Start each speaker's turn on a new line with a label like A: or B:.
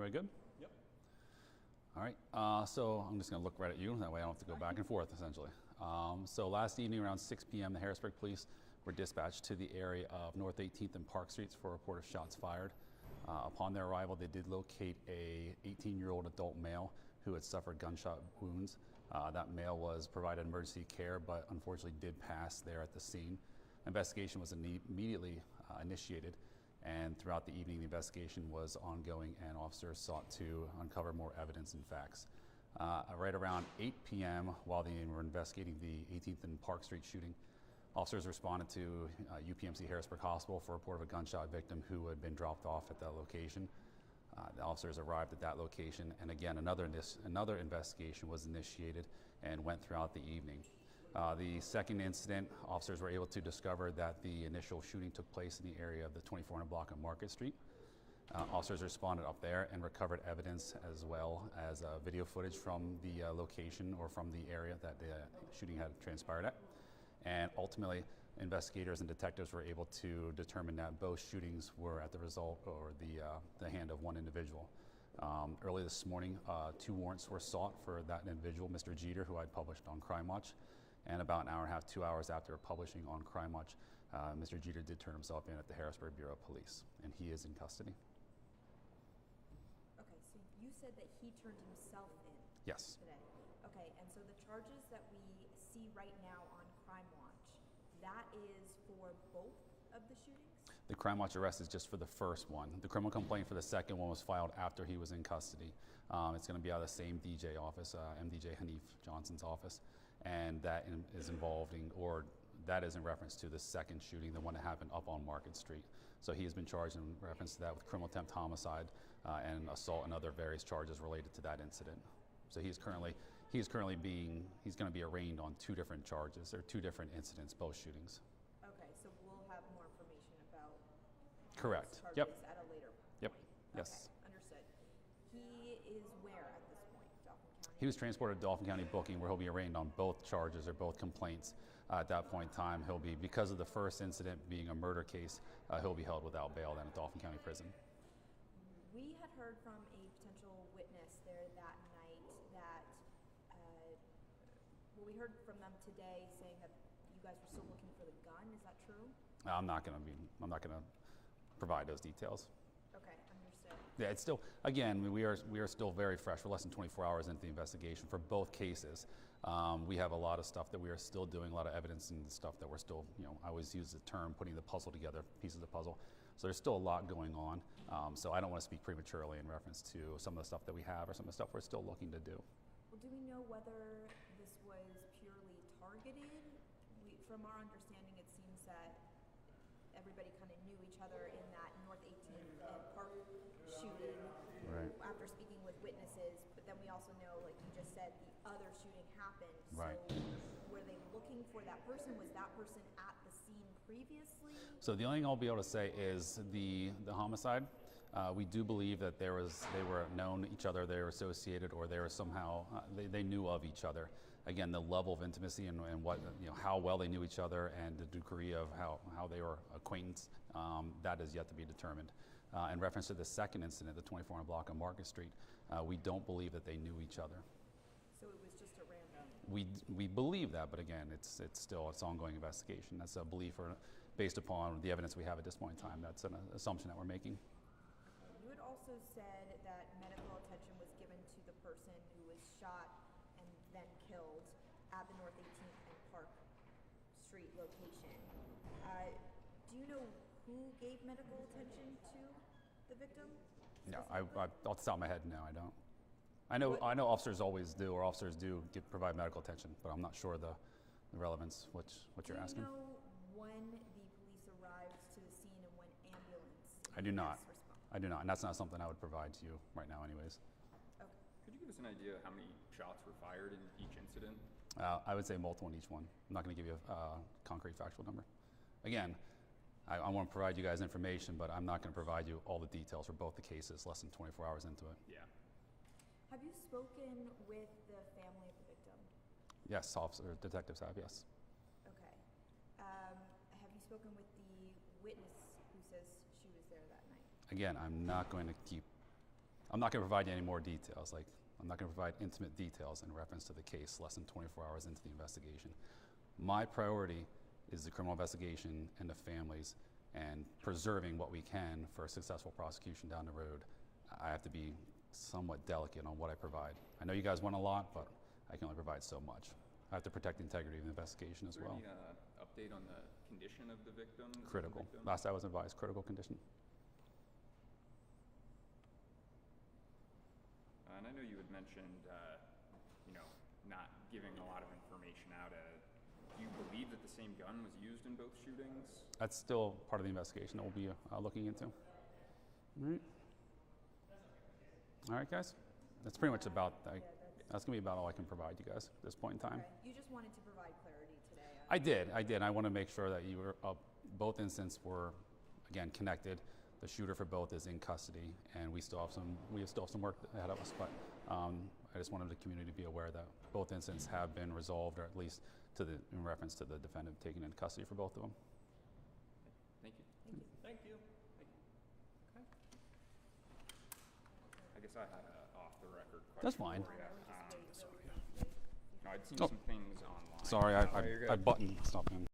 A: Everybody good?
B: Yep.
A: All right. So I'm just going to look right at you. That way I don't have to go back and forth, essentially. So last evening around 6 p.m., the Harrisburg police were dispatched to the area of North 18th and Park Streets for a report of shots fired. Upon their arrival, they did locate a 18-year-old adult male who had suffered gunshot wounds. That male was provided emergency care, but unfortunately did pass there at the scene. Investigation was immediately initiated, and throughout the evening, the investigation was ongoing, and officers sought to uncover more evidence and facts. Right around 8 p.m., while they were investigating the 18th and Park Street shooting, officers responded to UPMC Harrisburg Hospital for a report of a gunshot victim who had been dropped off at that location. The officers arrived at that location, and again, another investigation was initiated and went throughout the evening. The second incident, officers were able to discover that the initial shooting took place in the area of the 2400 block of Market Street. Officers responded up there and recovered evidence as well as video footage from the location or from the area that the shooting had transpired at. And ultimately, investigators and detectives were able to determine that both shootings were at the result or the hand of one individual. Early this morning, 2 warrants were sought for that individual, Mr. Jeter, who I'd published on Crime Watch. And about an hour and a half, 2 hours after publishing on Crime Watch, Mr. Jeter did turn himself in at the Harrisburg Bureau of Police, and he is in custody.
C: Okay, so you said that he turned himself in
A: Yes.
C: today. Okay, and so the charges that we see right now on Crime Watch, that is for both of the shootings?
A: The Crime Watch arrest is just for the first one. The criminal complaint for the second one was filed after he was in custody. It's going to be out of the same DJ office, MDJ Hanif Johnson's office, and that is involving, or that is in reference to the second shooting, the one that happened up on Market Street. So he has been charged in reference to that with criminal attempt homicide and assault and other various charges related to that incident. So he's going to be arraigned on 2 different charges, or 2 different incidents, both shootings.
C: Okay, so we'll have more information about
A: Correct.
C: those charges
A: Yep.
C: at a later point.
A: Yep.
C: Okay,
A: Yes.
C: understood. He is where at this point, Dauphin County?
A: He was transported to Dauphin County booking, where he'll be arraigned on both charges or both complaints. At that point in time, he'll be, because of the first incident being a murder case, he'll be held without bail then at Dauphin County Prison.
C: We had heard from a potential witness there that night that, well, we heard from them today saying that you guys were still looking for the gun. Is that true?
A: I'm not going to provide those details.
C: Okay, understood.
A: Yeah, it's still, again, we are still very fresh. We're less than 24 hours into the investigation for both cases. We have a lot of stuff that we are still doing, a lot of evidence and stuff that we're still, I always use the term putting the puzzle together, pieces of the puzzle. So there's still a lot going on. So I don't want to speak prematurely in reference to some of the stuff that we have or some of the stuff we're still looking to do.
C: Well, do we know whether this was purely targeted? From our understanding, it seems that everybody kind of knew each other in that North 18th and Park shooting.
A: Right.
C: After speaking with witnesses, but then we also know, like you just said, the other shooting happened.
A: Right.
C: So were they looking for that person? Was that person at the scene previously?
A: So the only thing I'll be able to say is the homicide. We do believe that they were known each other, they were associated, or they were somehow they knew of each other. Again, the level of intimacy and what how well they knew each other and the degree of how they were acquaintance, that is yet to be determined. In reference to the second incident, the 2400 block on Market Street, we don't believe that they knew each other.
C: So it was just a random.
A: We believe that, but again, it's still ongoing investigation. That's a belief based upon the evidence we have at this point in time. That's an assumption that we're making.
C: You had also said that medical attention was given to the person who was shot and then killed at the North 18th and Park Street location. Do you know who gave medical attention to the victim?
A: No, off the top of my head, no, I don't. I know officers always do, or officers do provide medical attention, but I'm not sure the relevance, what you're asking.
C: Do you know when the police arrived to the scene and when ambulance?
A: I do not.
C: Responded?
A: I do not, and that's not something I would provide to you right now anyways.
C: Okay.
B: Could you give us an idea how many shots were fired in each incident?
A: I would say multiple in each one. I'm not going to give you a concrete factual number. Again, I want to provide you guys information, but I'm not going to provide you all the details for both the cases less than 24 hours into it.
B: Yeah.
C: Have you spoken with the family of the victim?
A: Yes, detectives have, yes.
C: Okay. Have you spoken with the witness who says she was there that night?
A: Again, I'm not going to keep I'm not going to provide you any more details. Like, I'm not going to provide intimate details in reference to the case less than 24 hours into the investigation. My priority is the criminal investigation and the families and preserving what we can for a successful prosecution down the road. I have to be somewhat delicate on what I provide. I know you guys want a lot, but I can only provide so much. I have to protect the integrity of the investigation as well.
B: Is there any update on the condition of the victim?
A: Critical. Last I was advised, critical condition.
B: And I know you had mentioned, you know, not giving a lot of information out. Do you believe that the same gun was used in both shootings?
A: That's still part of the investigation that we'll be looking into. All right. All right, guys. That's pretty much about. That's gonna be about all I can provide you guys at this point in time.
C: Okay. You just wanted to provide clarity today.
A: I did. I want to make sure that you were both incidents were again connected. The shooter for both is in custody, and we still have some work ahead of us. But I just wanted the community to be aware that both incidents have been resolved, or at least in reference to the defendant taken into custody for both of them.
B: Thank you.
C: Thank you.
B: Thank you. Okay. I guess I had an off-the-record question.
A: That's fine.
B: For you. No, I'd seen some things online.
A: Sorry,
B: Oh, you're
A: I
B: good.
A: buttoned something.